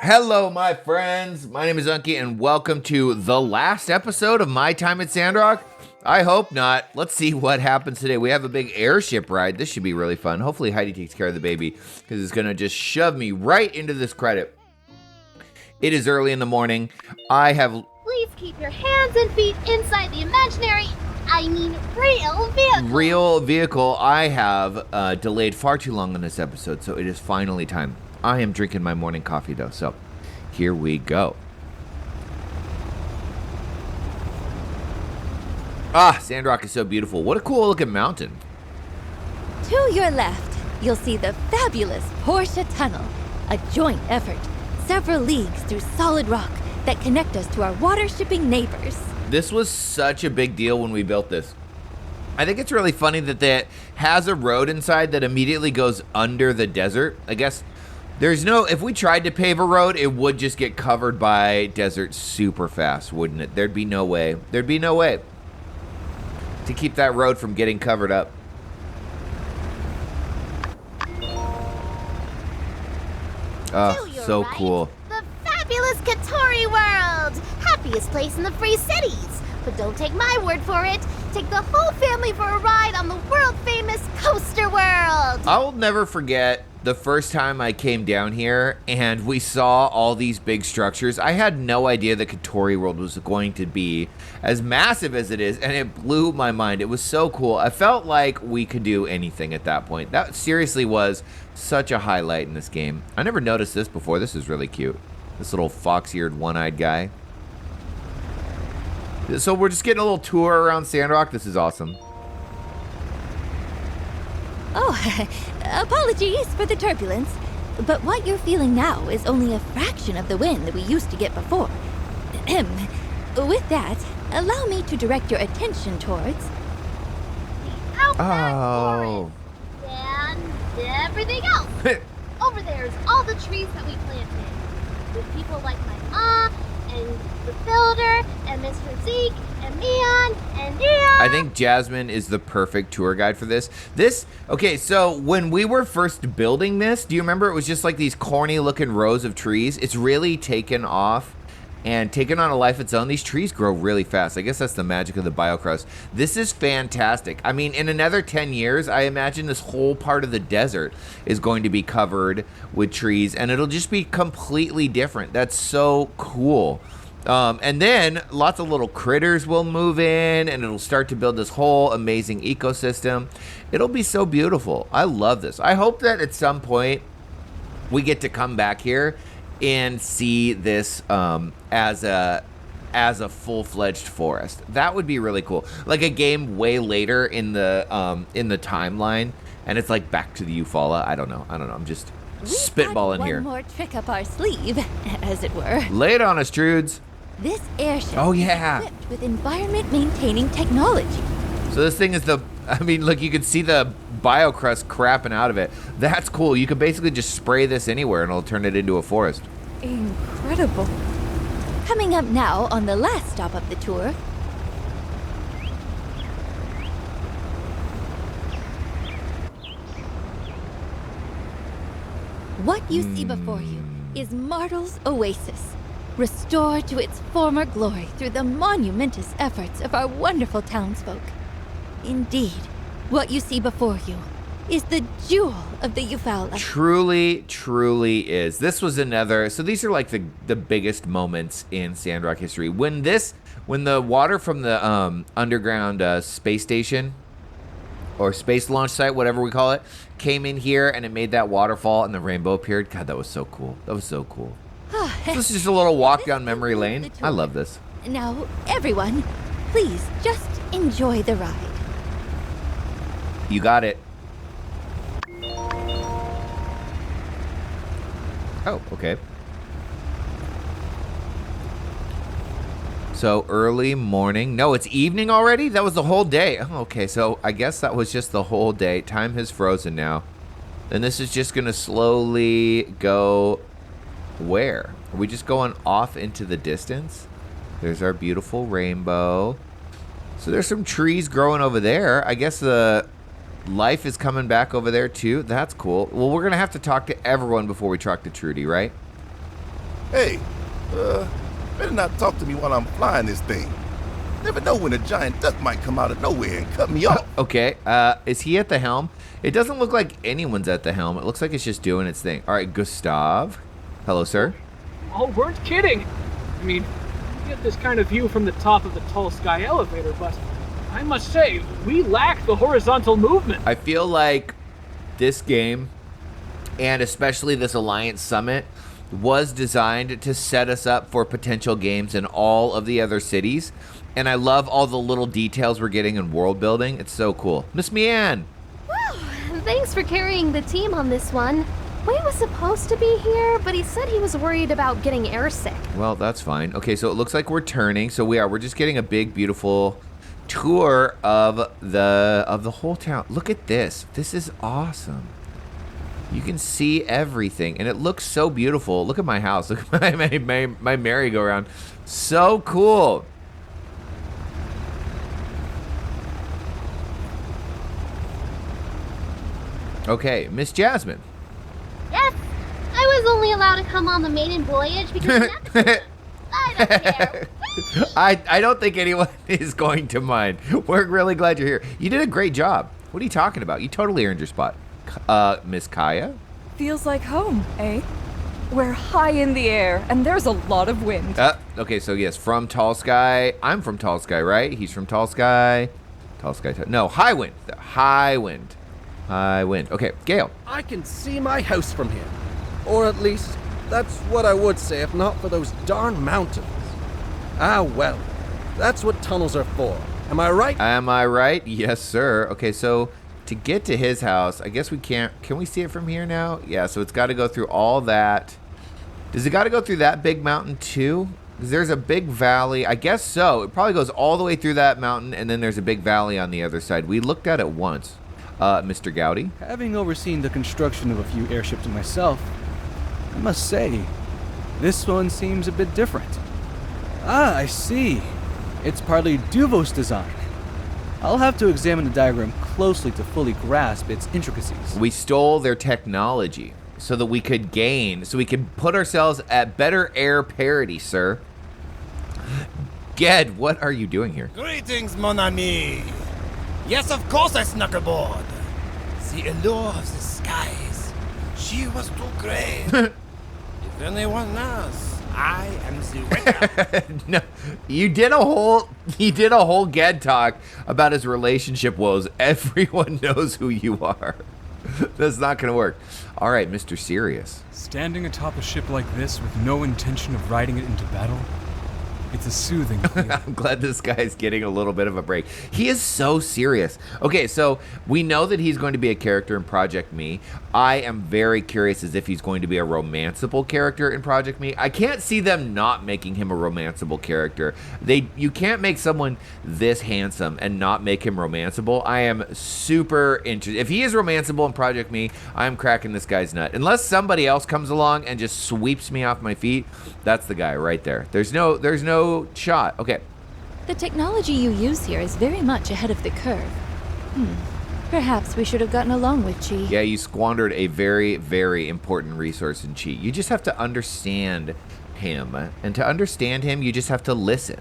Hello, my friends. My name is Unky, and welcome to the last episode of my time at Sandrock. I hope not. Let's see what happens today. We have a big airship ride. This should be really fun. Hopefully Heidi takes care of the baby, because it's going to just shove me right into this credit. It is early in the morning. Please keep your hands and feet inside the real vehicle. Real vehicle. I have delayed far too long on this episode, so it is finally time. I am drinking my morning coffee, though, so here we go. Sandrock is so beautiful. What a cool looking mountain. To your left, you'll see the fabulous Porsche Tunnel, a joint effort, several leagues through solid rock that connect us to our water-shipping neighbors. This was such a big deal when we built this. I think it's really funny that it has a road inside that immediately goes under the desert. I guess if we tried to pave a road, it would just get covered by desert super fast, wouldn't it? There'd be no way. There'd be no way to keep that road from getting covered up. Oh, so right. cool. The fabulous Katori World! Happiest place in the Free Cities. But don't take my word for it. Take the whole family for a ride on the world-famous Coaster World! I'll never forget the first time I came down here and we saw all these big structures. I had no idea that Katori World was going to be as massive as it is, and it blew my mind. It was so cool. I felt like we could do anything at that point. That seriously was such a highlight in this game. I never noticed this before. This is really cute. This little fox-eared, one-eyed guy. So we're just getting a little tour around Sandrock. This is awesome. Oh, apologies for the turbulence, but what you're feeling now is only a fraction of the wind that we used to get before. With that, allow me to direct your attention towards the outback forest and everything else. Over there's all the trees that we planted, with people like my mom and the builder and Mr. Zeke and Neon and Neon. I think Jasmine is the perfect tour guide for this. Okay, so when we were first building this, do you remember it was just like these corny looking rows of trees? It's really taken off and taken on a life of its own. These trees grow really fast. I guess that's the magic of the biocrust. This is fantastic. I mean, in another 10 years, I imagine this whole part of the desert is going to be covered with trees, and it'll just be completely different. That's so cool. And then lots of little critters will move in, and it'll start to build this whole amazing ecosystem. It'll be so beautiful. I love this. I hope that at some point we get to come back here and see this as a full-fledged forest. That would be really cool. Like a game way later in the timeline, and it's like back to the Eufaula. I don't know. I'm just spitballing here. One more trick up our sleeve, as it were. Lay it on us, Trudes. This airship is equipped with environment-maintaining technology. So this thing is look, you can see the biocrust crapping out of it. That's cool. You could basically just spray this anywhere and it'll turn it into a forest. Incredible. Coming up now on the last stop of the tour. What you see before you is Martel's Oasis, restored to its former glory through the monumentous efforts of our wonderful townsfolk. Indeed, what you see before you is the jewel of the Eufaula. Truly, truly is. This was another. So these are like the biggest moments in Sandrock history. When the water from the underground space station or space launch site, whatever we call it, came in here and it made that waterfall and the rainbow appeared. God, that was so cool. That was so cool. So this is just a little walk down memory lane. I love this. Now, everyone, please just enjoy the ride. You got it. Oh, okay. So early morning. No, it's evening already? That was the whole day. Oh, okay, so I guess that was just the whole day. Time has frozen now. And this is just going to slowly go where? Are we just going off into the distance? There's our beautiful rainbow. So there's some trees growing over there. I guess the life is coming back over there too. That's cool. Well, we're going to have to talk to everyone before we talk to Trudy, right? Hey, better not talk to me while I'm flying this thing. Never know when a giant duck might come out of nowhere and cut me off. Okay, is he at the helm? It doesn't look like anyone's at the helm. It looks like it's just doing its thing. All right, Gustav. Hello, sir. Oh, weren't kidding. I mean, you get this kind of view from the top of the tall sky elevator, but I must say, we lack the horizontal movement. I feel like this game, and especially this Alliance Summit, was designed to set us up for potential games in all of the other cities. And I love all the little details we're getting in world building. It's so cool. Miss Mianne. Whew, thanks for carrying the team on this one. Wade was supposed to be here, but he said he was worried about getting airsick. Well, that's fine. Okay, so it looks like we're turning. So we're just getting a big, beautiful tour of the whole town. Look at this. This is awesome. You can see everything, and it looks so beautiful. Look at my house. Look at my merry-go-round. So cool. Okay, Miss Jasmine. Yes, I was only allowed to come on the maiden voyage because of Neptune. I don't care. I don't think anyone is going to mind. We're really glad you're here. You did a great job. What are you talking about? You totally earned your spot. Miss Kaya? Feels like home, eh? We're high in the air, and there's a lot of wind. Okay, so yes, from Tall Sky. I'm from Tall Sky, right? He's from Tall Sky. Tall Sky. No, High Wind. High Wind. High Wind. Okay, Gale. I can see my house from here. Or at least, that's what I would say if not for those darn mountains. Ah, well. That's what tunnels are for. Am I right? Am I right? Yes, sir. Okay, so to get to his house, I guess we can't... Can we see it from here now? Yeah, so it's got to go through all that. Does it got to go through that big mountain too? Because there's a big valley. I guess so. It probably goes all the way through that mountain, and then there's a big valley on the other side. We looked at it once. Mr. Gowdy? Having overseen the construction of a few airships myself, I must say, this one seems a bit different. Ah, I see. It's partly Duvos' design. I'll have to examine the diagram closely to fully grasp its intricacies. We stole their technology so that we could gain, so we could put ourselves at better air parity, sir. Ged, what are you doing here? Greetings, mon ami. Yes, of course I snuck aboard. The allure of the skies. She was too great. If anyone asks, I am the winner. No, you did a whole Ged talk about his relationship woes. Everyone knows who you are. That's not gonna work. All right, Mr. Serious. Standing atop a ship like this with no intention of riding it into battle, it's a soothing feeling. I'm glad this guy's getting a little bit of a break. He is so serious. Okay, so we know that he's going to be a character in Project Me. I am very curious as if he's going to be a romanceable character in Project Me. I can't see them not making him a romanceable character. You can't make someone this handsome and not make him romanceable. I am super interested. If he is romanceable in Project Me, I'm cracking this guy's nut. Unless somebody else comes along and just sweeps me off my feet, that's the guy right there. There's no shot. Okay. The technology you use here is very much ahead of the curve. Perhaps we should have gotten along with Chi. Yeah, you squandered a very, very important resource in Chi. You just have to understand him. And to understand him, you just have to listen.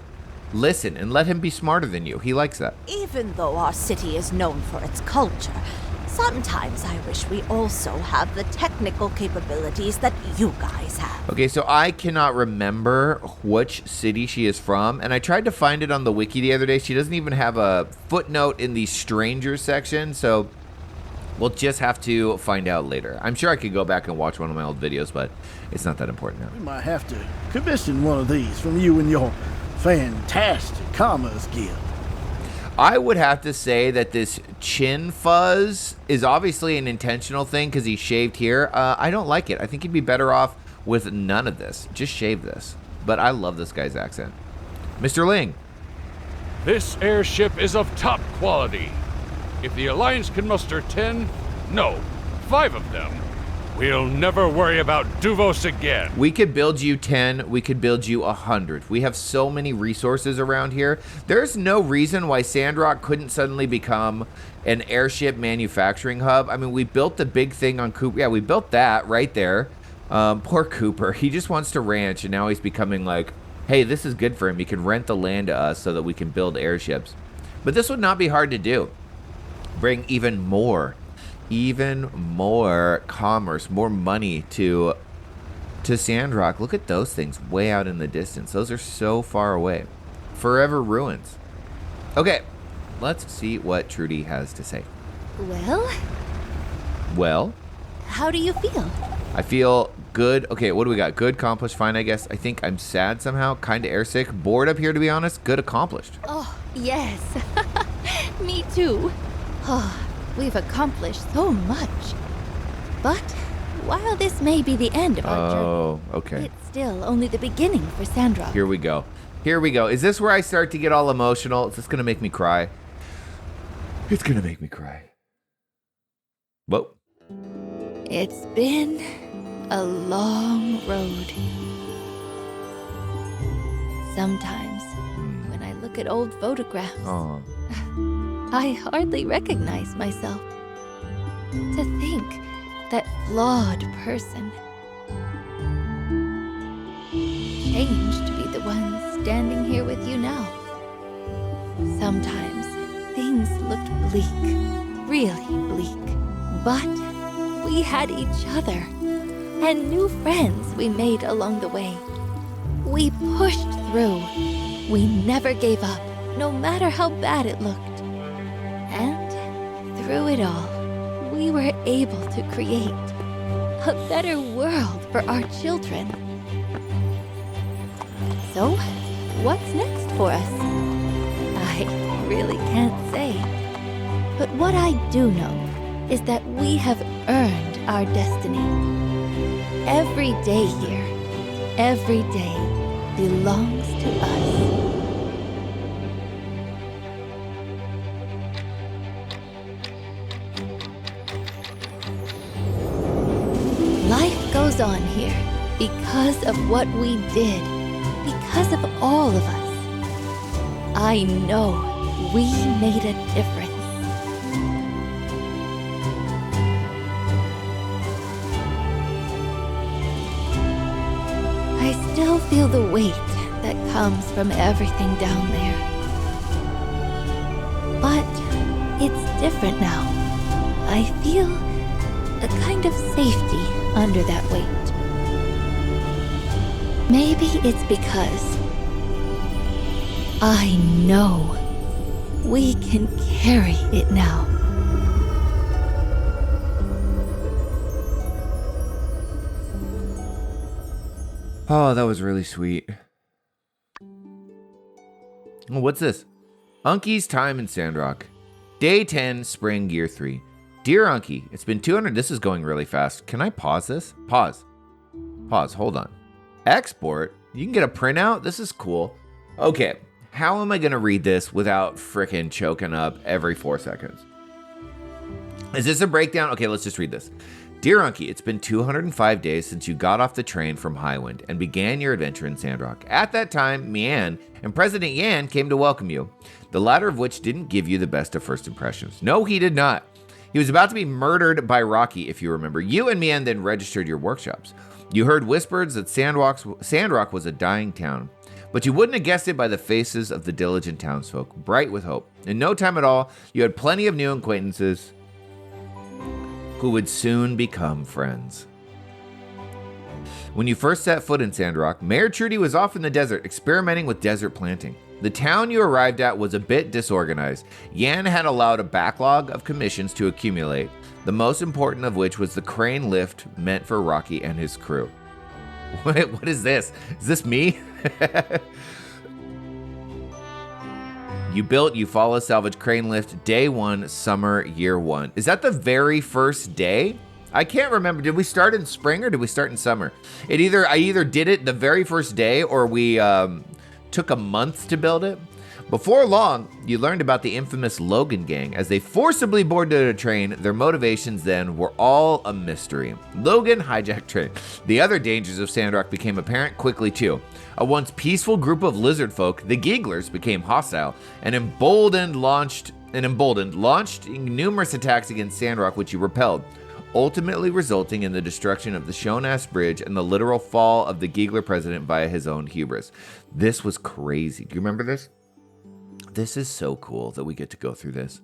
Listen and let him be smarter than you. He likes that. Even though our city is known for its culture, sometimes I wish we also have the technical capabilities that you guys have. Okay, so I cannot remember which city she is from, and I tried to find it on the wiki the other day. She doesn't even have a footnote in the strangers section, so we'll just have to find out later. I'm sure I could go back and watch one of my old videos, but it's not that important now. We might have to commission one of these from you and your fantastic commerce guild. I would have to say that this chin fuzz is obviously an intentional thing because he shaved here. I don't like it. I think he'd be better off with none of this. Just shave this. But I love this guy's accent. Mr. Ling. This airship is of top quality. If the Alliance can muster 10, no, 5 of them, we'll never worry about Duvos again. We could build you 10. We could build you 100. We have so many resources around here. There's no reason why Sandrock couldn't suddenly become an airship manufacturing hub. I mean, we built the big thing on Coop. Yeah, we built that right there. Poor Cooper. He just wants to ranch, and now he's becoming like, hey, this is good for him. He can rent the land to us so that we can build airships. But this would not be hard to do. Bring even more commerce, more money to Sandrock. Look at those things way out in the distance. Those are so far away. Forever ruins. Okay, let's see what Trudy has to say. Well? How do you feel? I feel good. Okay, what do we got? Good, accomplished, fine, I guess. I think I'm sad somehow, kind of airsick, bored up here, to be honest. Good, accomplished. Oh, yes. Me too. Oh, we've accomplished so much. But while this may be the end of our journey, okay. It's still only the beginning for Sandrock. Here we go. Here we go. Is this where I start to get all emotional? Is this going to make me cry? It's going to make me cry. Whoa. It's been a long road. Sometimes, when I look at old photographs, I hardly recognize myself. To think that flawed person changed to be the one standing here with you now. Sometimes things looked bleak, really bleak, but we had each other and new friends we made along the way. We pushed through. We never gave up, no matter how bad it looked. And through it all, we were able to create a better world for our children. So, what's next for us? I really can't say. But what I do know is that we have earned our destiny. Every day here, every day belongs to us. Life goes on here because of what we did, because of all of us. I know we made a difference. I still feel the weight that comes from everything down there. But it's different now. I feel a kind of safety under that weight. Maybe it's because I know we can carry it now. Oh, that was really sweet. Oh, what's this? Unky's time in Sandrock. Day 10, spring, year 3. Dear Unky, it's been 200. This is going really fast. Can I pause this? Pause. Hold on. Export? You can get a printout? This is cool. Okay, how am I going to read this without frickin' choking up every 4 seconds? Is this a breakdown? Okay, let's just read this. Dear Unky, it's been 205 days since you got off the train from Highwind and began your adventure in Sandrock. At that time, Mian and President Yan came to welcome you, the latter of which didn't give you the best of first impressions. No, he did not. He was about to be murdered by Rocky, if you remember. You and Mian then registered your workshops. You heard whispers that Sandrock was a dying town, but you wouldn't have guessed it by the faces of the diligent townsfolk, bright with hope. In no time at all, you had plenty of new acquaintances who would soon become friends. When you first set foot in Sandrock, Mayor Trudy was off in the desert experimenting with desert planting. The town you arrived at was a bit disorganized. Yan had allowed a backlog of commissions to accumulate, the most important of which was the crane lift meant for Rocky and his crew. What is this? Is this me? You built Eufaula Salvage Crane Lift day 1, summer, year 1. Is that the very first day? I can't remember. Did we start in spring or did we start in summer? I either did it the very first day or we took a month to build it. Before long, you learned about the infamous Logan gang. As they forcibly boarded a train, their motivations then were all a mystery. Logan hijacked train. The other dangers of Sandrock became apparent quickly too. A once peaceful group of lizard folk, the Gigglers, became hostile and emboldened launched numerous attacks against Sandrock, which you repelled. ultimately resulting in the destruction of the Shonas Bridge and the literal fall of the Giegler president via his own hubris. This was crazy. Do you remember this? This is so cool that we get to go through this.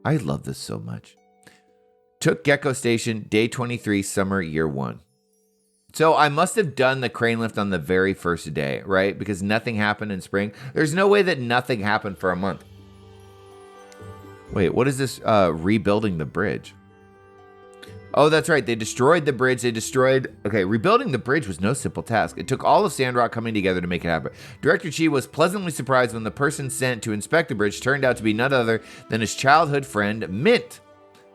I love this so much. Took Gecko Station, day 23, summer, year 1. So I must have done the crane lift on the very first day, right? Because nothing happened in spring. There's no way that nothing happened for a month. Wait, what is this rebuilding the bridge? Oh, that's right. They destroyed the bridge. Okay, rebuilding the bridge was no simple task. It took all of Sandrock coming together to make it happen. Director Chi was pleasantly surprised when the person sent to inspect the bridge turned out to be none other than his childhood friend, Mint.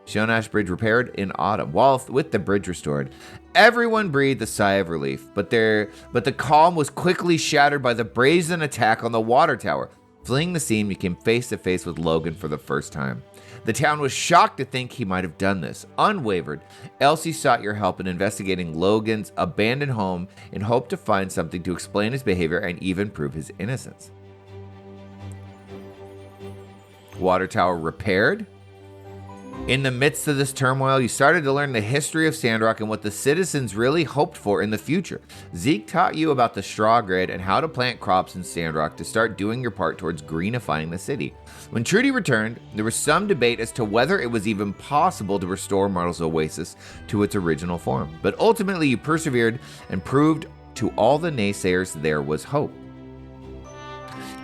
Shonash Bridge repaired in autumn, with the bridge restored. Everyone breathed a sigh of relief, but the calm was quickly shattered by the brazen attack on the water tower. Fleeing the scene, we came face to face with Logan for the first time. The town was shocked to think he might have done this. Unwavered, Elsie sought your help in investigating Logan's abandoned home in hope to find something to explain his behavior and even prove his innocence. Water tower repaired? In the midst of this turmoil, you started to learn the history of Sandrock and what the citizens really hoped for in the future. Zeke taught you about the straw grid and how to plant crops in Sandrock to start doing your part towards greenifying the city. When Trudy returned, there was some debate as to whether it was even possible to restore Martel's Oasis to its original form. But ultimately, you persevered and proved to all the naysayers there was hope.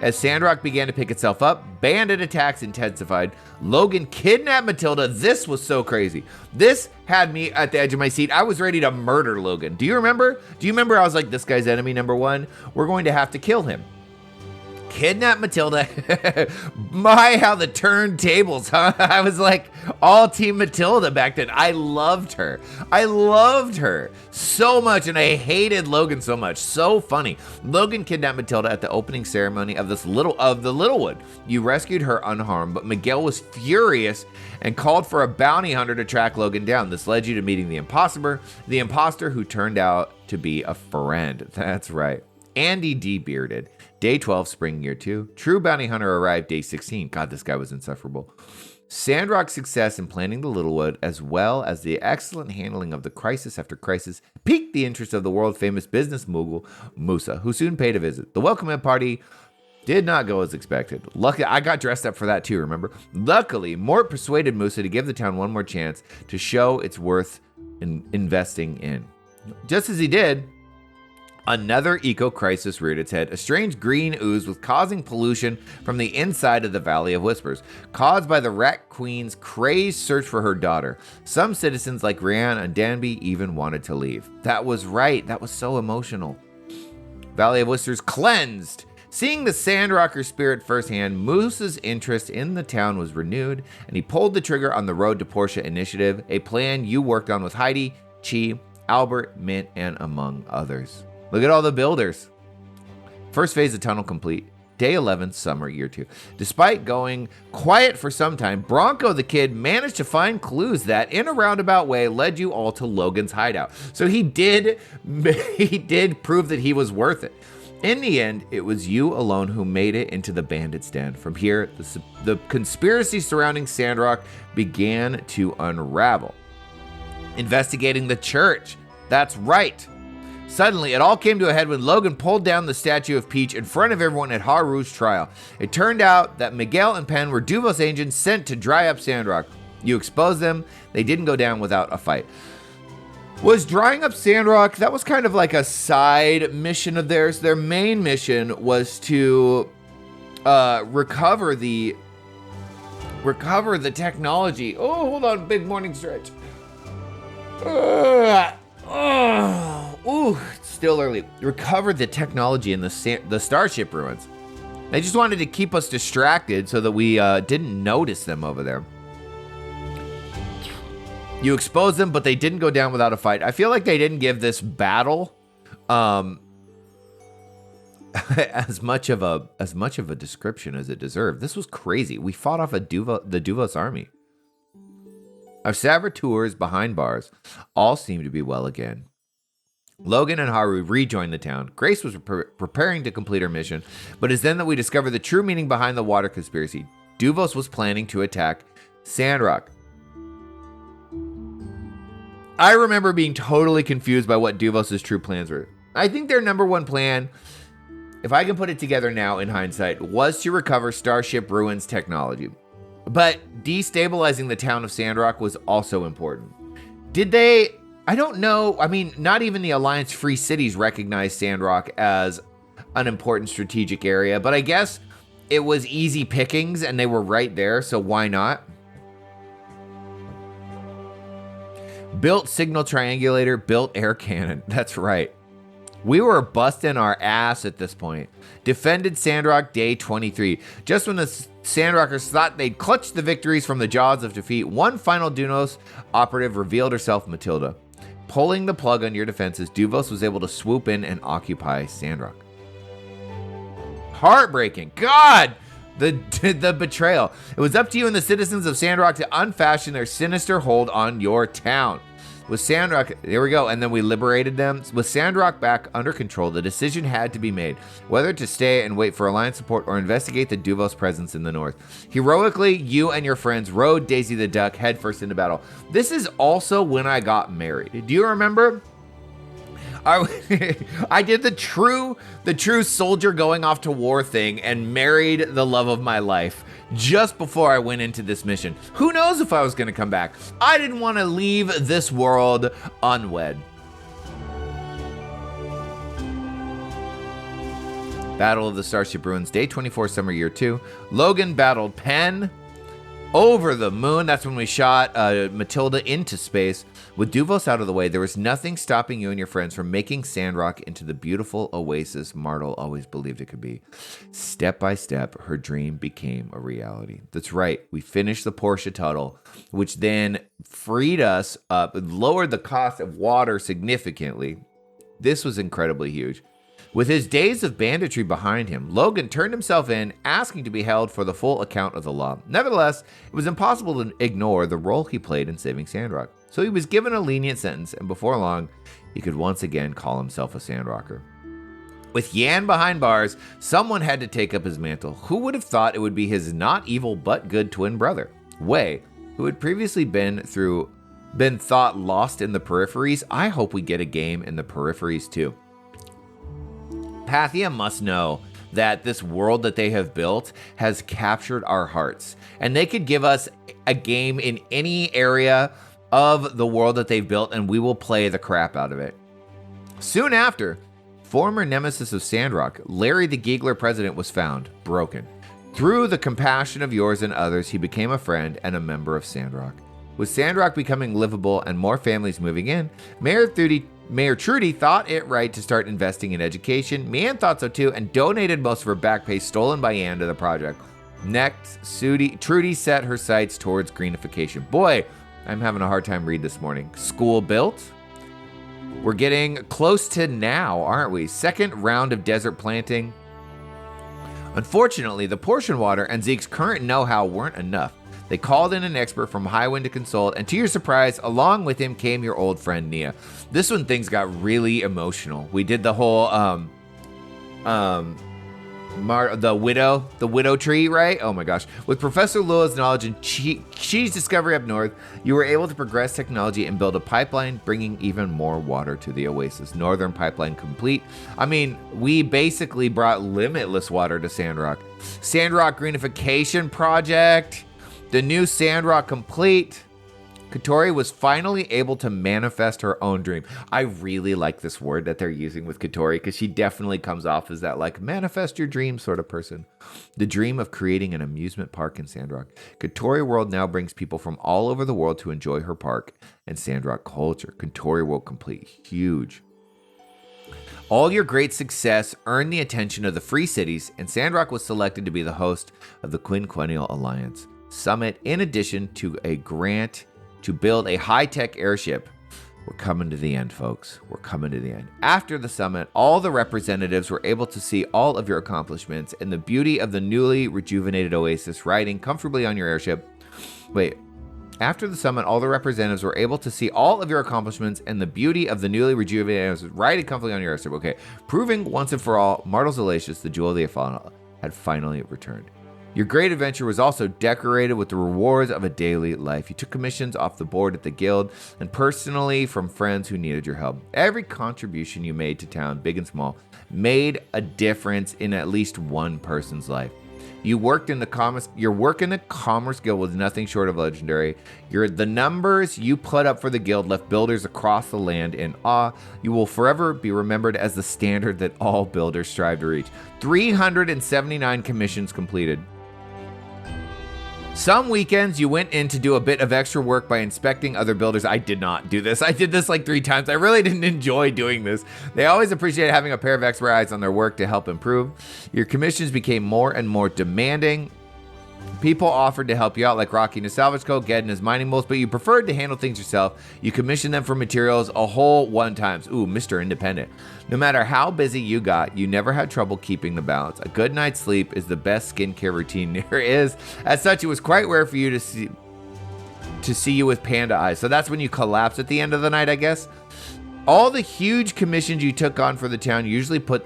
As Sandrock began to pick itself up, bandit attacks intensified. Logan kidnapped Matilda. This was so crazy. This had me at the edge of my seat. I was ready to murder Logan. Do you remember? I was like, this guy's enemy number 1. We're going to have to kill him. Kidnap Matilda. My, how the turntables, huh? I was like all team Matilda back then. I loved her so much, and I hated Logan so much. So funny. Logan kidnapped Matilda at the opening ceremony of the Littlewood. You rescued her unharmed, but Miguel was furious and called for a bounty hunter to track Logan down. This led you to meeting the imposter who turned out to be a friend. That's right. Andy D. Bearded. Day 12, spring year 2. True bounty hunter arrived day 16. God, this guy was insufferable. Sandrock's success in planning the Littlewood, as well as the excellent handling of the crisis after crisis, piqued the interest of the world-famous business mogul, Musa, who soon paid a visit. The welcome party did not go as expected. Luckily, I got dressed up for that too, remember? Luckily, Mort persuaded Musa to give the town one more chance to show its worth in investing in. Just as he did, another eco-crisis reared its head. A strange green ooze was causing pollution from the inside of the Valley of Whispers, caused by the Rat Queen's crazed search for her daughter. Some citizens like Rianne and Danby even wanted to leave. That was right. That was so emotional. Valley of Whispers cleansed. Seeing the Sandrocker spirit firsthand, Moose's interest in the town was renewed, and he pulled the trigger on the Road to Portia initiative, a plan you worked on with Heidi, Chi, Albert, Mint, and among others. Look at all the builders. First phase of tunnel complete. Day 11, summer, year 2. Despite going quiet for some time, Bronco the Kid managed to find clues that, in a roundabout way, led you all to Logan's hideout. So he did prove that he was worth it. In the end, it was you alone who made it into the bandit's den. From here, the conspiracy surrounding Sandrock began to unravel. Investigating the church. That's right. Suddenly, it all came to a head when Logan pulled down the statue of Peach in front of everyone at Haru's trial. It turned out that Miguel and Penn were Duvos agents sent to dry up Sandrock. You exposed them. They didn't go down without a fight. Was drying up Sandrock, that was kind of like a side mission of theirs. Their main mission was to recover the technology. Oh, hold on, big morning stretch. It's still early. Recover the technology in the Starship ruins. They just wanted to keep us distracted so that we didn't notice them over there. You exposed them, but they didn't go down without a fight. I feel like they didn't give this battle as much of a description as it deserved. This was crazy. We fought off the Duvos army. Our saboteurs behind bars all seemed to be well again. Logan and Haru rejoined the town. Grace was preparing to complete her mission, but it's then that we discovered the true meaning behind the water conspiracy. Duvos was planning to attack Sandrock. I remember being totally confused by what Duvos' true plans were. I think their number one plan, if I can put it together now in hindsight, was to recover Starship Ruins technology. But destabilizing the town of Sandrock was also important. Did they? I don't know. I mean, not even the Alliance Free Cities recognized Sandrock as an important strategic area, but I guess it was easy pickings and they were right there, so why not? Built signal triangulator, built air cannon. That's right. We were busting our ass at this point. Defended Sandrock day 23. Just when the Sandrockers thought they'd clutched the victories from the jaws of defeat, one final Dunos operative revealed herself Matilda. Pulling the plug on your defenses, Duvos was able to swoop in and occupy Sandrock. Heartbreaking. God! The betrayal. It was up to you and the citizens of Sandrock to unfashion their sinister hold on your town. With Sandrock, there we go, and then we liberated them. With Sandrock back under control, the decision had to be made, whether to stay and wait for Alliance support or investigate the Duvos presence in the north. Heroically, you and your friends rode Daisy the Duck headfirst into battle. This is also when I got married. Do you remember? I did the true soldier going off to war thing and married the love of my life just before I went into this mission. Who knows if I was going to come back? I didn't want to leave this world unwed. Battle of the Starship Ruins, day 24, summer year 2. Logan battled Penn over the moon. That's when we shot Matilda into space. With Duvos out of the way, there was nothing stopping you and your friends from making Sandrock into the beautiful oasis Martel always believed it could be. Step by step, her dream became a reality. That's right. We finished the Porsche tunnel, which then freed us up, lowered the cost of water significantly. This was incredibly huge. With his days of banditry behind him, Logan turned himself in, asking to be held for the full account of the law. Nevertheless, it was impossible to ignore the role he played in saving Sandrock. So he was given a lenient sentence, and before long, he could once again call himself a Sandrocker. With Yan behind bars, someone had to take up his mantle. Who would have thought it would be his not evil but good twin brother, Wei, who had previously been thought lost in the peripheries? I hope we get a game in the peripheries too. Pathia must know that this world that they have built has captured our hearts, and they could give us a game in any area of the world that they've built, and we will play the crap out of it. Soon after, former nemesis of Sandrock, Larry the Giegler president, was found broken. Through the compassion of yours and others, he became a friend and a member of Sandrock. With Sandrock becoming livable and more families moving in, Mayor Trudy thought it right to start investing in education. Mian thought so too and donated most of her back pay stolen by Yan to the project. Next, Trudy set her sights towards greenification. Boy, I'm having a hard time reading this morning. School built. We're getting close to now, aren't we? Second round of desert planting. Unfortunately, the portion water and Zeke's current know-how weren't enough. They called in an expert from Highwind to consult, and to your surprise, along with him came your old friend Nia. This one, things got really emotional. We did the whole the widow tree, right? Oh my gosh. With Professor Lula's knowledge and Qi's discovery up north, you were able to progress technology and build a pipeline, bringing even more water to the oasis. Northern pipeline complete. I mean, we basically brought limitless water to Sandrock. Sandrock greenification project. The new Sandrock complete. Katori was finally able to manifest her own dream. I really like this word that they're using with Katori because she definitely comes off as that like manifest your dream sort of person. The dream of creating an amusement park in Sandrock. Katori World now brings people from all over the world to enjoy her park and Sandrock culture. Katori World complete. Huge. All your great success earned the attention of the Free Cities, and Sandrock was selected to be the host of the Quinquennial Alliance Summit, in addition to a grant to build a high-tech airship. We're coming to the end, folks. We're coming to the end. After the summit, all the representatives were able to see all of your accomplishments and the beauty of the newly rejuvenated oasis riding comfortably on your airship. After the summit, all the representatives were able to see all of your accomplishments and the beauty of the newly rejuvenated oasis riding comfortably on your airship. Okay, proving once and for all, Martel's Alacious, the jewel of the Afana, had finally returned. Your great adventure was also decorated with the rewards of a daily life. You took commissions off the board at the guild and personally from friends who needed your help. Every contribution you made to town, big and small, made a difference in at least one person's life. Your work in the Commerce Guild was nothing short of legendary. The numbers you put up for the guild left builders across the land in awe. You will forever be remembered as the standard that all builders strive to reach. 379 commissions completed. Some weekends you went in to do a bit of extra work by inspecting other builders. I did not do this. I did this like 3 times. I really didn't enjoy doing this. They always appreciate having a pair of expert eyes on their work to help improve. Your commissions became more and more demanding. People offered to help you out, like Rocky in his salvage co, Ged in his mining moles, but you preferred to handle things yourself. You commissioned them for materials a whole 1 time. Ooh, Mr. Independent. No matter how busy you got, you never had trouble keeping the balance. A good night's sleep is the best skincare routine there is. As such, it was quite rare for you to see you with panda eyes. So that's when you collapse at the end of the night, I guess. All the huge commissions you took on for the town usually put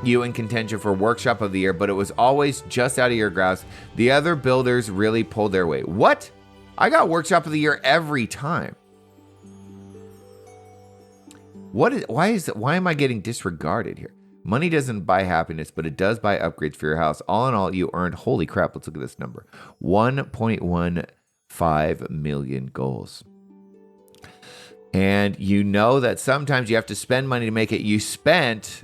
you in contention for Workshop of the Year, but it was always just out of your grasp. The other builders really pulled their weight. What? I got Workshop of the Year every time. Why am I getting disregarded here? Money doesn't buy happiness, but it does buy upgrades for your house. All in all, you earned, holy crap, let's look at this number, 1.15 million goals. And you know that sometimes you have to spend money to make it. You spent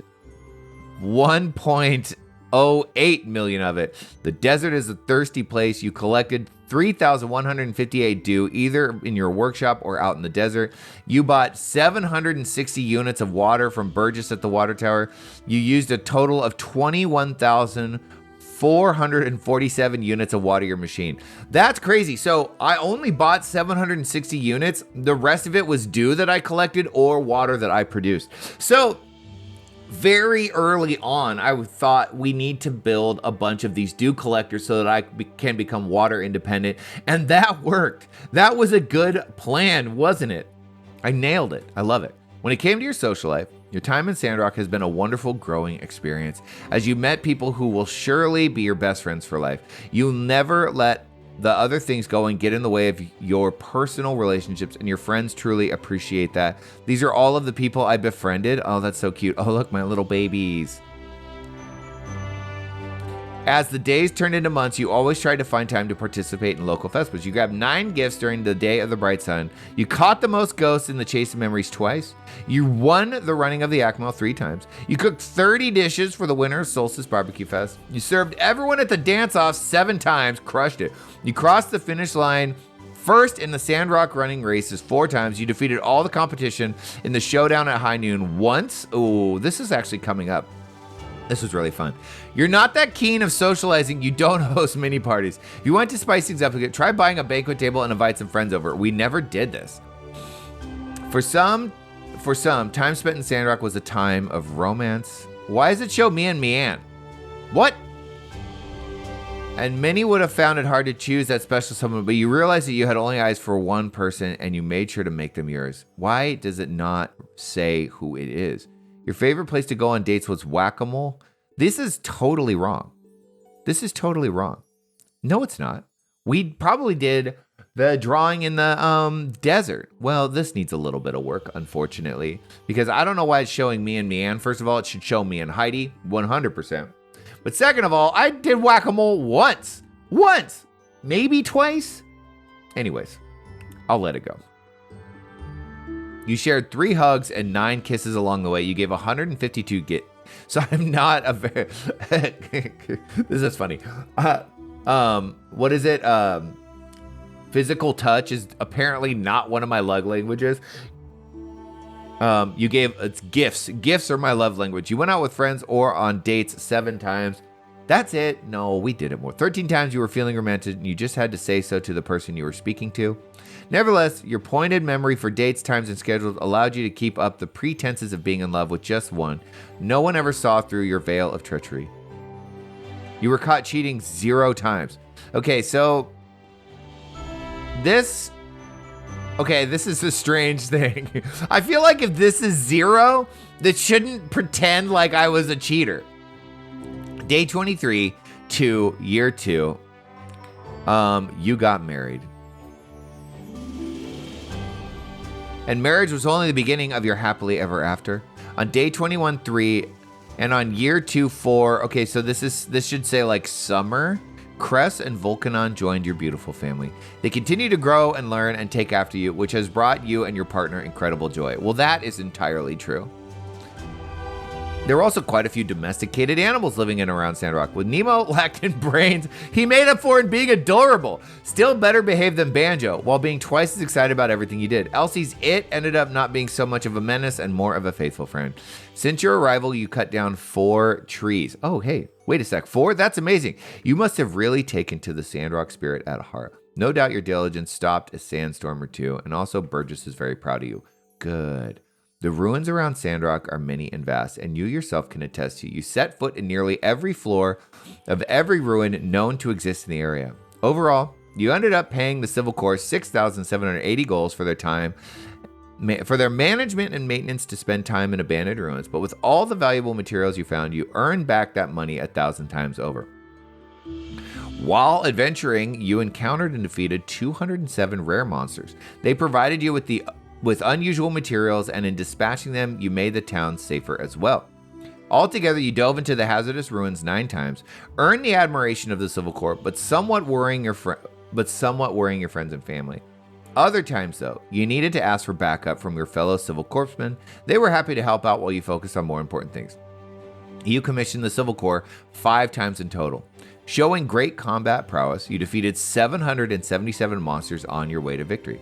1.08 million of it. The desert is a thirsty place. You collected 3,158 dew, either in your workshop or out in the desert. You bought 760 units of water from Burgess at the water tower. You used a total of 21,447 units of water your machine. That's crazy. So I only bought 760 units. The rest of it was dew that I collected or water that I produced. So very early on, I thought we need to build a bunch of these dew collectors so that I can become water independent. And that worked. That was a good plan, wasn't it? I nailed it. I love it. When it came to your social life, your time in Sandrock has been a wonderful growing experience as you met people who will surely be your best friends for life. You'll never let the other things go and get in the way of your personal relationships, and your friends truly appreciate that. These are all of the people I befriended. Oh, that's so cute. Oh, look, my little babies. As the days turned into months, you always tried to find time to participate in local festivals. You grabbed 9 gifts during the Day of the Bright Sun. You caught the most ghosts in the Chase of Memories twice. You won the running of the Acmel 3 times. You cooked 30 dishes for the Winter Solstice Barbecue Fest. You served everyone at the dance-off 7 times. Crushed it. You crossed the finish line first in the Sandrock running races 4 times. You defeated all the competition in the showdown at high noon once. Ooh, this is actually coming up. This was really fun. You're not that keen of socializing. You don't host mini parties. If you want to spice things up, try buying a banquet table and invite some friends over. We never did this. For some, time spent in Sandrock was a time of romance. Why does it show me and Mian? What? And many would have found it hard to choose that special someone, but you realized that you had only eyes for one person and you made sure to make them yours. Why does it not say who it is? Your favorite place to go on dates was Whack-A-Mole? This is totally wrong. This is totally wrong. No, it's not. We probably did the drawing in the desert. Well, this needs a little bit of work, unfortunately, because I don't know why it's showing me and Mian. First of all, it should show me and Heidi 100%. But second of all, I did Whack-A-Mole once, maybe twice. Anyways, I'll let it go. You shared 3 hugs and 9 kisses along the way. You gave 152 So I'm not a very... This is funny. What is it? Physical touch is apparently not one of my love languages. You gave... It's gifts. Gifts are my love language. You went out with friends or on dates 7 times. That's it. No, we did it more. 13 times you were feeling romantic and you just had to say so to the person you were speaking to. Nevertheless, your pointed memory for dates, times, and schedules allowed you to keep up the pretenses of being in love with just one. No one ever saw through your veil of treachery. You were caught cheating 0 times. Okay, so this is a strange thing. I feel like if this is 0, that shouldn't pretend like I was a cheater. Day 23, to year 2, you got married. And marriage was only the beginning of your happily ever after. On day 21-3 and on year 2-4, okay, so this should say like summer, Cress and Vulcanon joined your beautiful family. They continue to grow and learn and take after you, which has brought you and your partner incredible joy. Well, that is entirely true. There were also quite a few domesticated animals living in and around Sandrock. With Nemo lacking brains, he made up for it in being adorable. Still better behaved than Banjo, while being twice as excited about everything you did. Elsie's it ended up not being so much of a menace and more of a faithful friend. Since your arrival, you cut down 4 trees. Oh, hey, wait a sec. 4? That's amazing. You must have really taken to the Sandrock spirit at heart. No doubt your diligence stopped a sandstorm or 2, and also Burgess is very proud of you. Good. The ruins around Sandrock are many and vast, and you yourself can attest to. You set foot in nearly every floor of every ruin known to exist in the area. Overall, you ended up paying the Civil Corps 6,780 goals for their management and maintenance to spend time in abandoned ruins. But with all the valuable materials you found, you earned back that money 1,000 times over. While adventuring, you encountered and defeated 207 rare monsters. They provided you with unusual materials, and in dispatching them, you made the town safer as well. Altogether, you dove into the hazardous ruins 9 times, earned the admiration of the Civil Corps, but somewhat worrying your friends and family. Other times, though, you needed to ask for backup from your fellow Civil Corpsmen. They were happy to help out while you focused on more important things. You commissioned the Civil Corps 5 times in total. Showing great combat prowess, you defeated 777 monsters on your way to victory.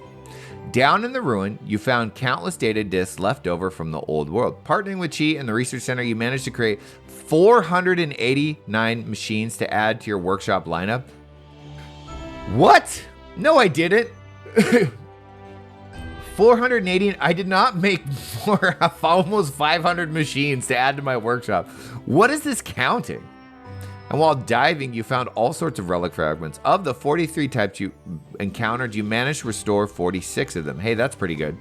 Down in the ruin, you found countless data disks left over from the old world. Partnering with Chi and the Research Center, you managed to create 489 machines to add to your workshop lineup. What? No, I didn't. 480. I did not make almost 500 machines to add to my workshop. What is this counting? And while diving, you found all sorts of relic fragments. Of the 43 types you encountered, you managed to restore 46 of them. Hey, that's pretty good.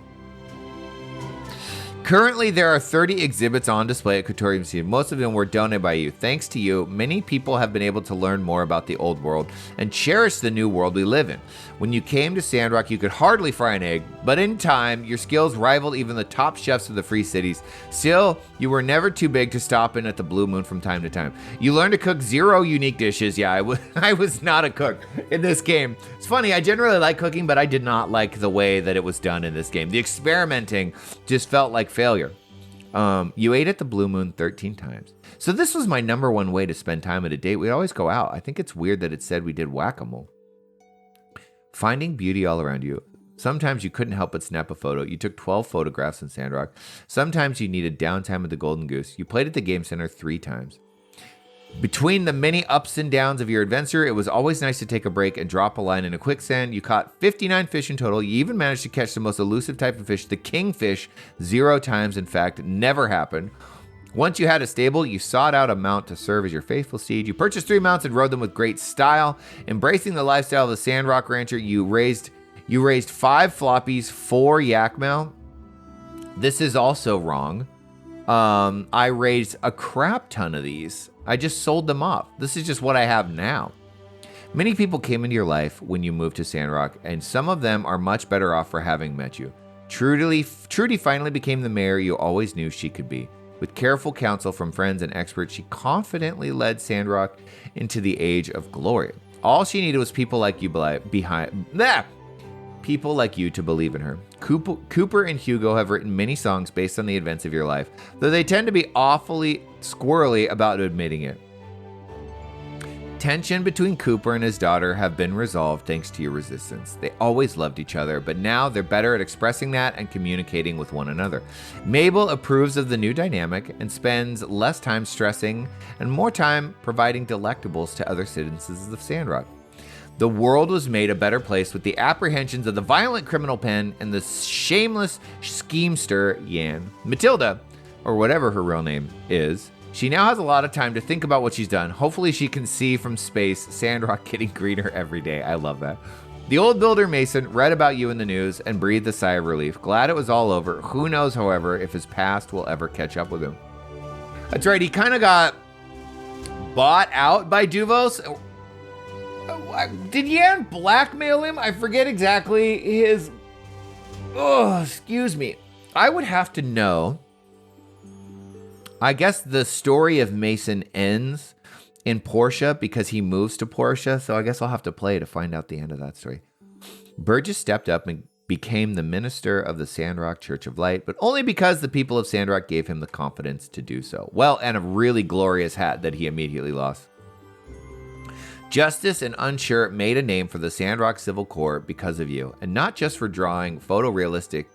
Currently, there are 30 exhibits on display at Kotori Museum. Most of them were donated by you. Thanks to you, many people have been able to learn more about the old world and cherish the new world we live in. When you came to Sandrock, you could hardly fry an egg, but in time, your skills rivaled even the top chefs of the free cities. Still, you were never too big to stop in at the Blue Moon from time to time. You learned to cook 0 unique dishes. Yeah, I was not a cook in this game. It's funny, I generally like cooking, but I did not like the way that it was done in this game. The experimenting just felt like failure. You ate at the Blue Moon 13 times. So this was my number 1 way to spend time at a date. We'd always go out. I think it's weird that it said we did whack-a-mole. Finding beauty all around you. Sometimes you couldn't help but snap a photo. You took 12 photographs in Sandrock. Sometimes you needed downtime at the Golden Goose. You played at the Game Center 3 times. Between the many ups and downs of your adventure, it was always nice to take a break and drop a line in a quicksand. You caught 59 fish in total. You even managed to catch the most elusive type of fish, the kingfish, 0 times. In fact, never happened. Once you had a stable, you sought out a mount to serve as your faithful steed. You purchased 3 mounts and rode them with great style. Embracing the lifestyle of the Sandrock rancher, you raised 5 floppies, 4 yakmel. This is also wrong. I raised a crap ton of these. I just sold them off. This is just what I have now. Many people came into your life when you moved to Sandrock, and some of them are much better off for having met you. Trudy finally became the mayor you always knew she could be. With careful counsel from friends and experts, she confidently led Sandrock into the age of glory. All she needed was people like you to believe in her. Cooper and Hugo have written many songs based on the events of your life, though they tend to be awfully squirrely about admitting it. Tension between Cooper and his daughter have been resolved thanks to your resistance. They always loved each other, but now they're better at expressing that and communicating with one another. Mabel approves of the new dynamic and spends less time stressing and more time providing delectables to other citizens of Sandrock. The world was made a better place with the apprehensions of the violent criminal Pen and the shameless schemester Yan. Matilda, or whatever her real name is, she now has a lot of time to think about what she's done. Hopefully she can see from space Sandrock getting greener every day. I love that. The old builder Mason read about you in the news and breathed a sigh of relief. Glad it was all over. Who knows, however, if his past will ever catch up with him. That's right, he kind of got bought out by Duvos? Did Yan blackmail him? I forget exactly his... Oh, excuse me. I would have to know. I guess the story of Mason ends in Portia because he moves to Portia, so I guess I'll have to play to find out the end of that story. Burgess stepped up and became the minister of the Sandrock Church of Light, but only because the people of Sandrock gave him the confidence to do so. Well, and a really glorious hat that he immediately lost. Justice and Unsure made a name for the Sandrock Civil Corps because of you, and not just for drawing photorealistic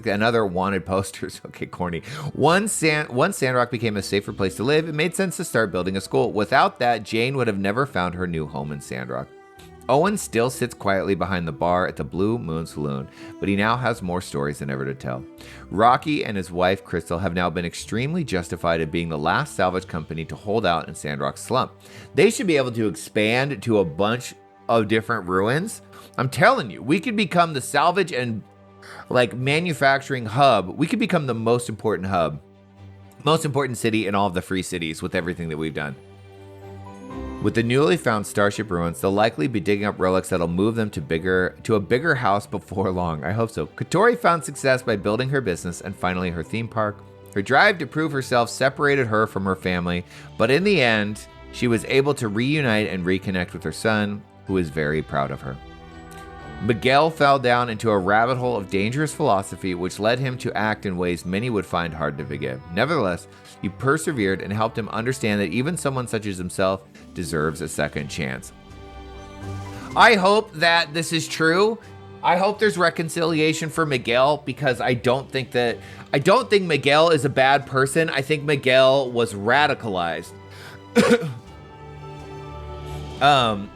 and other wanted posters. Okay, corny. Once Sandrock became a safer place to live, it made sense to start building a school. Without that, Jane would have never found her new home in Sandrock. Owen still sits quietly behind the bar at the Blue Moon Saloon, but he now has more stories than ever to tell. Rocky and his wife, Crystal, have now been extremely justified in being the last salvage company to hold out in Sandrock's slump. They should be able to expand to a bunch of different ruins. I'm telling you, we could become the salvage and manufacturing hub. We could become the most important hub, most important city in all of the free cities with everything that we've done. With the newly found starship ruins, they'll likely be digging up relics that'll move them to a bigger house before long. I hope so. Katori found success by building her business and finally her theme park. Her drive to prove herself separated her from her family, but in the end, she was able to reunite and reconnect with her son, who is very proud of her. Miguel fell down into a rabbit hole of dangerous philosophy, which led him to act in ways many would find hard to forgive. Nevertheless, you persevered and helped him understand that even someone such as himself deserves a second chance. I hope that this is true. I hope there's reconciliation for Miguel, because I don't think Miguel is a bad person. I think Miguel was radicalized.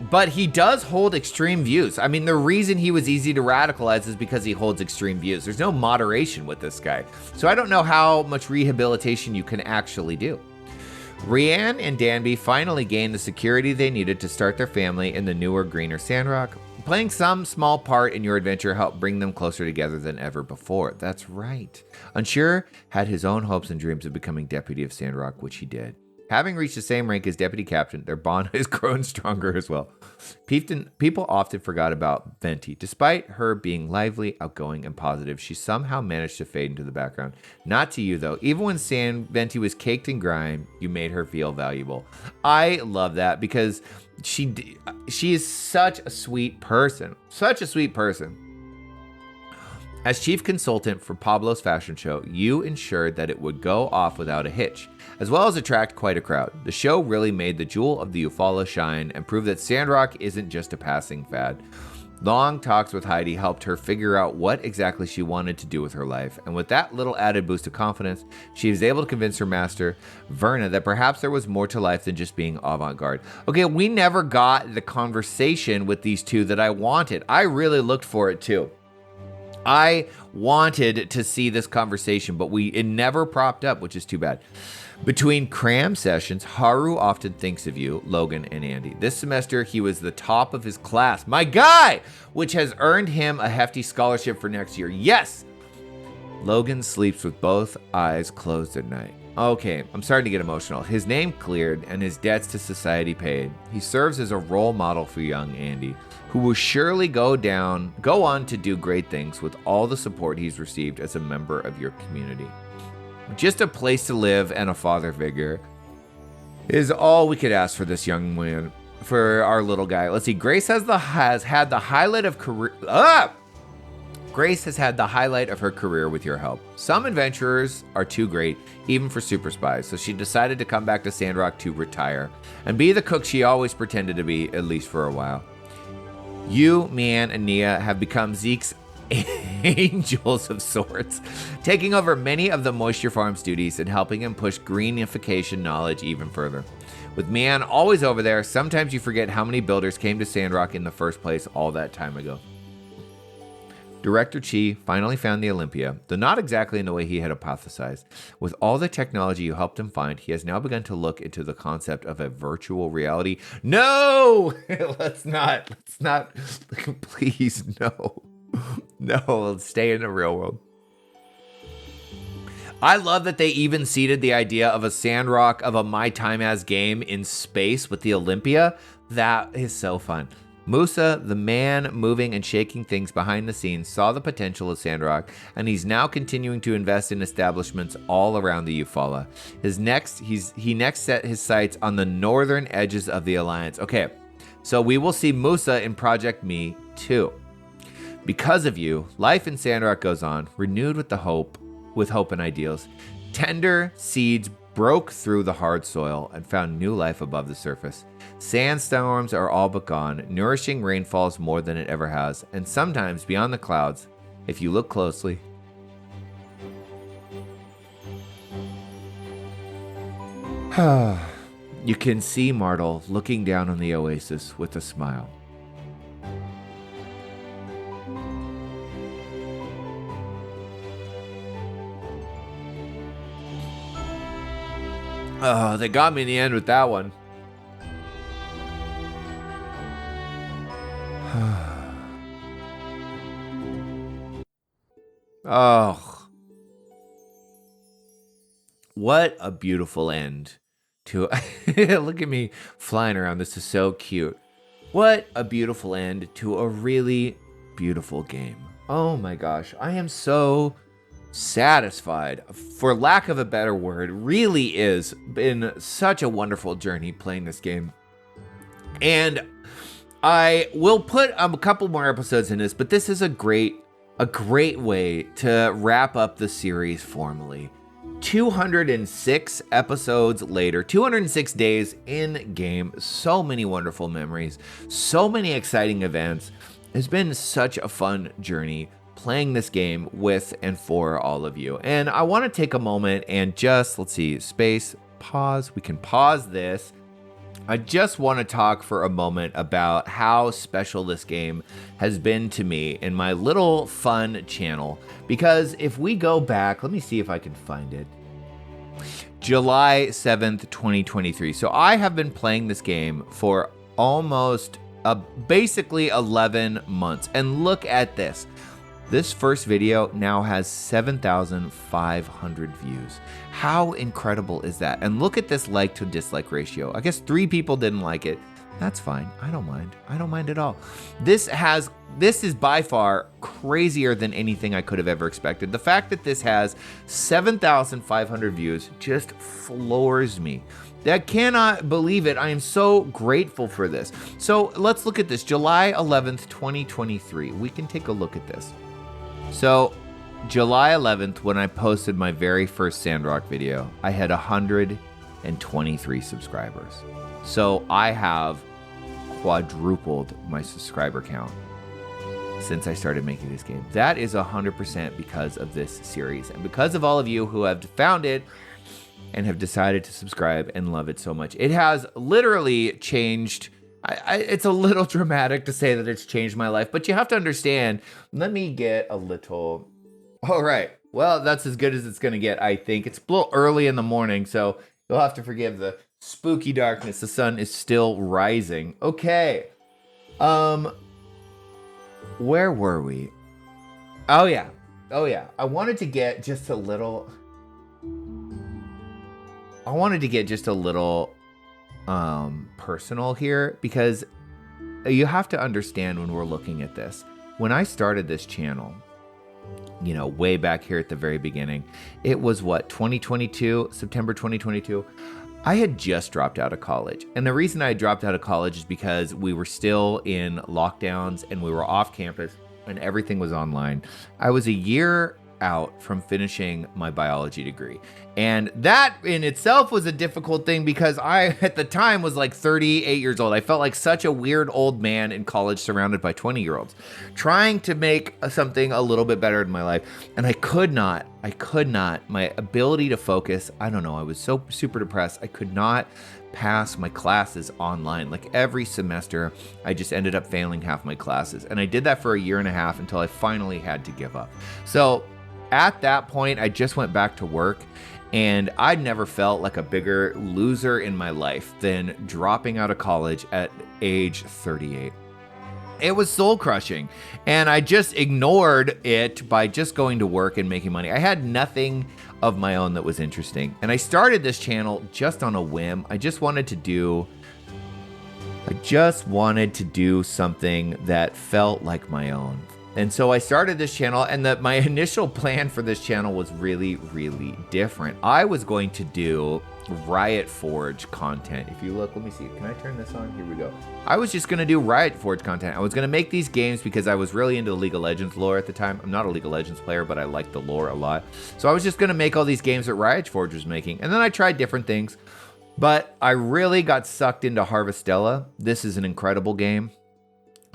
But he does hold extreme views. I mean, the reason he was easy to radicalize is because he holds extreme views. There's no moderation with this guy. So I don't know how much rehabilitation you can actually do. Rianne and Danby finally gained the security they needed to start their family in the newer, greener Sandrock. Playing some small part in your adventure helped bring them closer together than ever before. That's right. Unsure had his own hopes and dreams of becoming deputy of Sandrock, which he did. Having reached the same rank as deputy captain, their bond has grown stronger as well. People often forgot about Venti. Despite her being lively, outgoing, and positive, she somehow managed to fade into the background. Not to you, though. Even when Venti was caked in grime, you made her feel valuable. I love that because she is such a sweet person. Such a sweet person. As chief consultant for Pablo's fashion show, you ensured that it would go off without a hitch, as well as attract quite a crowd. The show really made the jewel of the Eufaula shine and proved that Sandrock isn't just a passing fad. Long talks with Heidi helped her figure out what exactly she wanted to do with her life, and with that little added boost of confidence, she was able to convince her master, Verna, that perhaps there was more to life than just being avant-garde. Okay, we never got the conversation with these two that I wanted. I really looked for it too. I wanted to see this conversation, but it never propped up, which is too bad. Between cram sessions, Haru often thinks of you, Logan, and Andy. This semester, he was the top of his class. My guy! Which has earned him a hefty scholarship for next year. Yes! Logan sleeps with both eyes closed at night. Okay, I'm starting to get emotional. His name cleared and his debts to society paid. He serves as a role model for young Andy, who will surely go on to do great things with all the support he's received as a member of your community. Just a place to live and a father figure is all we could ask for this young man, for our little guy. Let's see. Grace has had the highlight of her career with your help. Some adventurers are too great, even for super spies, so she decided to come back to Sandrock to retire and be the cook she always pretended to be, at least for a while. You, Mianne, and Nia have become Zeke's angels of sorts, taking over many of the Moisture Farm's duties and helping him push greenification knowledge even further. With Mianne always over there, sometimes you forget how many builders came to Sandrock in the first place all that time ago. Director Chi finally found the Olympia, though not exactly in the way he had hypothesized. With all the technology you helped him find, he has now begun to look into the concept of a virtual reality. No! Let's not. Please, no. No, let's stay in the real world. I love that they even seeded the idea of a Sandrock of a My Time As game in space with the Olympia. That is so fun. Musa, the man moving and shaking things behind the scenes, saw the potential of Sandrock, and he's now continuing to invest in establishments all around the Eufaula. He next set his sights on the northern edges of the Alliance. Okay, so we will see Musa in Project Me too. Because of you, life in Sandrock goes on, renewed with hope and ideals. Tender seeds broke through the hard soil and found new life above the surface. Sandstorms are all but gone, nourishing rainfalls more than it ever has, and sometimes beyond the clouds, if you look closely. You can see Martel looking down on the oasis with a smile. Oh, they got me in the end with that one. Oh. What a beautiful end to look at me flying around. This is so cute. What a beautiful end to a really beautiful game. Oh my gosh. I am so satisfied, for lack of a better word. Really is been such a wonderful journey playing this game. And I will put a couple more episodes in this, but this is a great way to wrap up the series formally. 206 episodes later, 206 days in game, so many wonderful memories, so many exciting events. It's been such a fun journey playing this game with and for all of you. And I want to take a moment and just, let's see, space, pause. We can pause this. I just want to talk for a moment about how special this game has been to me in my little fun channel. Because if we go back, let me see if I can find it. July 7th, 2023. So I have been playing this game for almost basically 11 months. And look at this. This first video now has 7,500 views. How incredible is that? And look at this like to dislike ratio. I guess 3 people didn't like it. That's fine. I don't mind. I don't mind at all. This is by far crazier than anything I could have ever expected. The fact that this has 7,500 views just floors me. I cannot believe it. I am so grateful for this. So let's look at this. July 11th, 2023. We can take a look at this. So July 11th, when I posted my very first Sandrock video, I had 123 subscribers. So I have quadrupled my subscriber count since I started making this game. That is 100% because of this series and because of all of you who have found it and have decided to subscribe and love it so much. It has literally changed. It's a little dramatic to say that it's changed my life, but you have to understand. Let me get a little. All right. Well, that's as good as it's going to get, I think. It's a little early in the morning, so you'll have to forgive the spooky darkness. The sun is still rising. Okay. Where were we? Oh, yeah. I wanted to get just a little personal here, because you have to understand when we're looking at this. When I started this channel, way back here at the very beginning, it was September 2022. I had just dropped out of college. And the reason I dropped out of college is because we were still in lockdowns and we were off campus and everything was online. I was a year out from finishing my biology degree. And that in itself was a difficult thing because I, at the time, was like 38 years old. I felt like such a weird old man in college surrounded by 20-year-olds, trying to make something a little bit better in my life. And I could not. My ability to focus, I don't know, I was so super depressed. I could not pass my classes online. Like every semester, I just ended up failing half my classes. And I did that for a year and a half until I finally had to give up. So at that point, I just went back to work, and I'd never felt like a bigger loser in my life than dropping out of college at age 38. It was soul crushing, and I just ignored it by just going to work and making money. I had nothing of my own that was interesting, and I started this channel just on a whim. I just wanted to do something that felt like my own. And so I started this channel, and my initial plan for this channel was really, really different. I was going to do Riot Forge content. If you look, let me see. Can I turn this on? Here we go. I was just going to do Riot Forge content. I was going to make these games because I was really into the League of Legends lore at the time. I'm not a League of Legends player, but I like the lore a lot. So I was just going to make all these games that Riot Forge was making. And then I tried different things, but I really got sucked into Harvestella. This is an incredible game.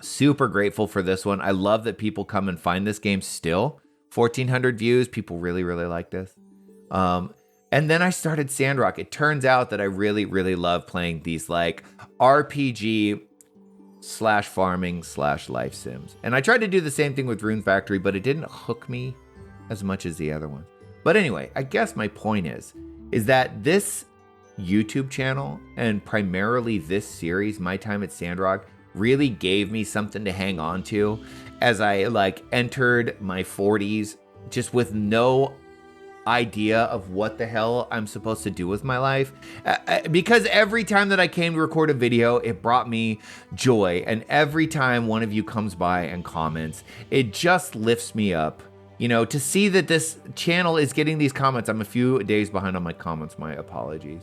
Super grateful for this one. I love that people come and find this game still. 1,400 views. People really, really like this. And then I started Sandrock. It turns out that I really, really love playing these like RPG / farming / life sims. And I tried to do the same thing with Rune Factory, but it didn't hook me as much as the other one. But anyway, I guess my point is that this YouTube channel and primarily this series, My Time at Sandrock, really gave me something to hang on to as I like entered my 40s just with no idea of what the hell I'm supposed to do with my life, because every time that I came to record a video, it brought me joy, and every time one of you comes by and comments, it just lifts me up, you know, to see that this channel is getting these comments. I'm a few days behind on my comments, my apologies.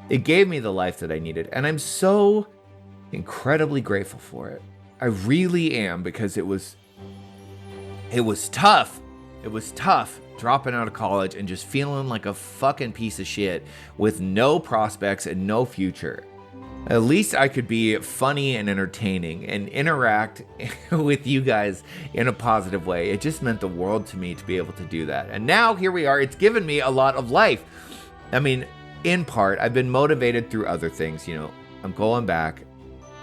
It gave me the life that I needed, and I'm so incredibly grateful for it. I really am, because it was tough. It was tough dropping out of college and just feeling like a fucking piece of shit with no prospects and no future. At least I could be funny and entertaining and interact with you guys in a positive way. It just meant the world to me to be able to do that. And now here we are. It's given me a lot of life. I mean, in part, I've been motivated through other things. You know, I'm going back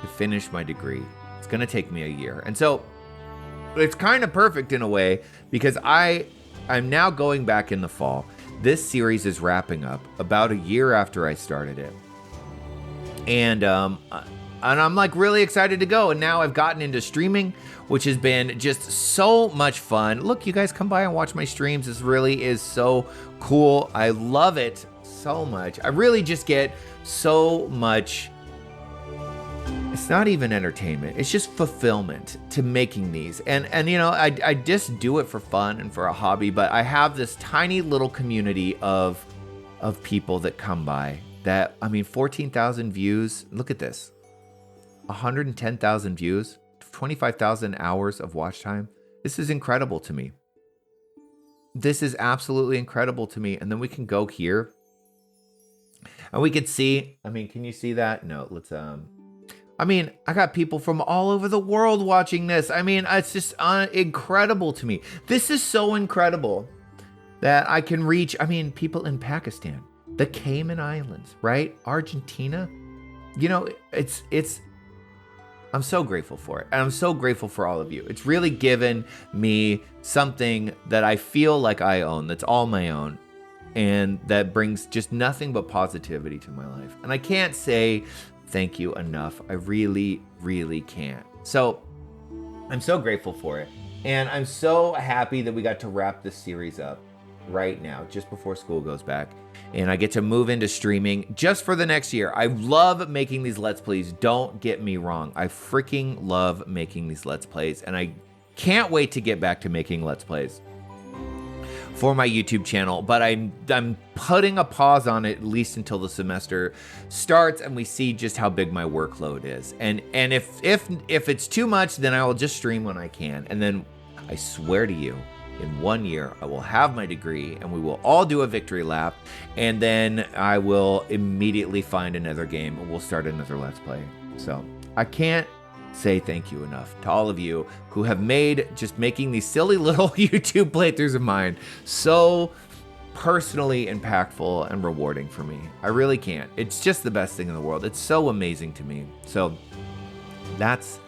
to finish my degree. It's going to take me a year. And so it's kind of perfect in a way, because I'm now going back in the fall. This series is wrapping up about a year after I started it. And I'm like really excited to go. And now I've gotten into streaming, which has been just so much fun. Look, you guys come by and watch my streams. This really is so cool. I love it so much. I really just get so much. It's not even entertainment. It's just fulfillment to making these. And you know, I just do it for fun and for a hobby, but I have this tiny little community of people that come by that, I mean, 14,000 views. Look at this. 110,000 views, 25,000 hours of watch time. This is incredible to me. This is absolutely incredible to me. And then we can go here and we could see, I mean, can you see that? No, let's, I mean, I got people from all over the world watching this. I mean, it's just incredible to me. This is so incredible that I can reach, I mean, people in Pakistan, the Cayman Islands, right? Argentina. You know, I'm so grateful for it. And I'm so grateful for all of you. It's really given me something that I feel like I own, that's all my own, and that brings just nothing but positivity to my life. And I can't say thank you enough. I really, really can't. So I'm so grateful for it. And I'm so happy that we got to wrap this series up right now, just before school goes back. And I get to move into streaming just for the next year. I love making these Let's Plays. Don't get me wrong. I freaking love making these Let's Plays. And I can't wait to get back to making Let's Plays for my YouTube channel, but I'm putting a pause on it at least until the semester starts and we see just how big my workload is. And if it's too much, then I will just stream when I can. And then I swear to you, in 1 year, I will have my degree and we will all do a victory lap. And then I will immediately find another game and we'll start another Let's Play. So I can't say thank you enough to all of you who have made just making these silly little YouTube playthroughs of mine so personally impactful and rewarding for me. I really can't. It's just the best thing in the world. It's so amazing to me. So that's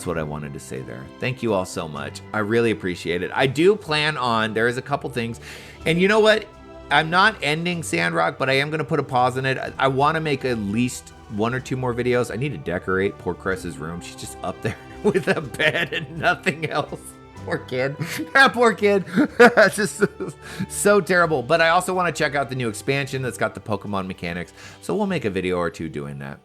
what I wanted to say there. Thank you all so much. I really appreciate it. I do plan on, there's a couple things, and you know what? I'm not ending Sandrock, but I am going to put a pause in it. I want to make at least 1 or 2 more videos. I need to decorate poor Cress's room. She's just up there with a bed and nothing else. Poor kid. That poor kid. It's just so terrible. But I also want to check out the new expansion that's got the Pokemon mechanics. So we'll make a video or two doing that.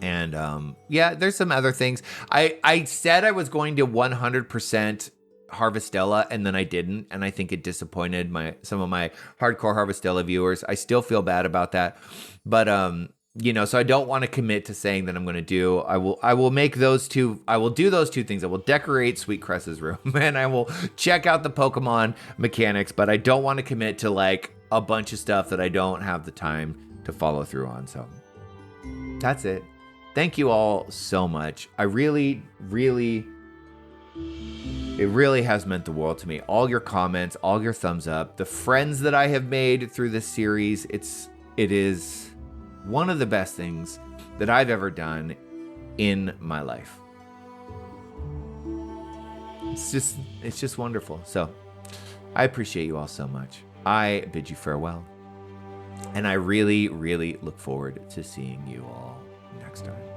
And yeah, there's some other things. I said I was going to 100% Harvestella, and then I didn't, and I think it disappointed some of my hardcore Harvestella viewers. I still feel bad about that, but you know, so I don't want to commit to saying that I'm going to do. I will make those two. I will do those two things. I will decorate Sweet Cress's room, and I will check out the Pokemon mechanics. But I don't want to commit to like a bunch of stuff that I don't have the time to follow through on. So that's it. Thank you all so much. I really, really. It really has meant the world to me. All your comments, all your thumbs up, the friends that I have made through this series. It is one of the best things that I've ever done in my life. It's just wonderful. So I appreciate you all so much. I bid you farewell. And I really, really look forward to seeing you all next time.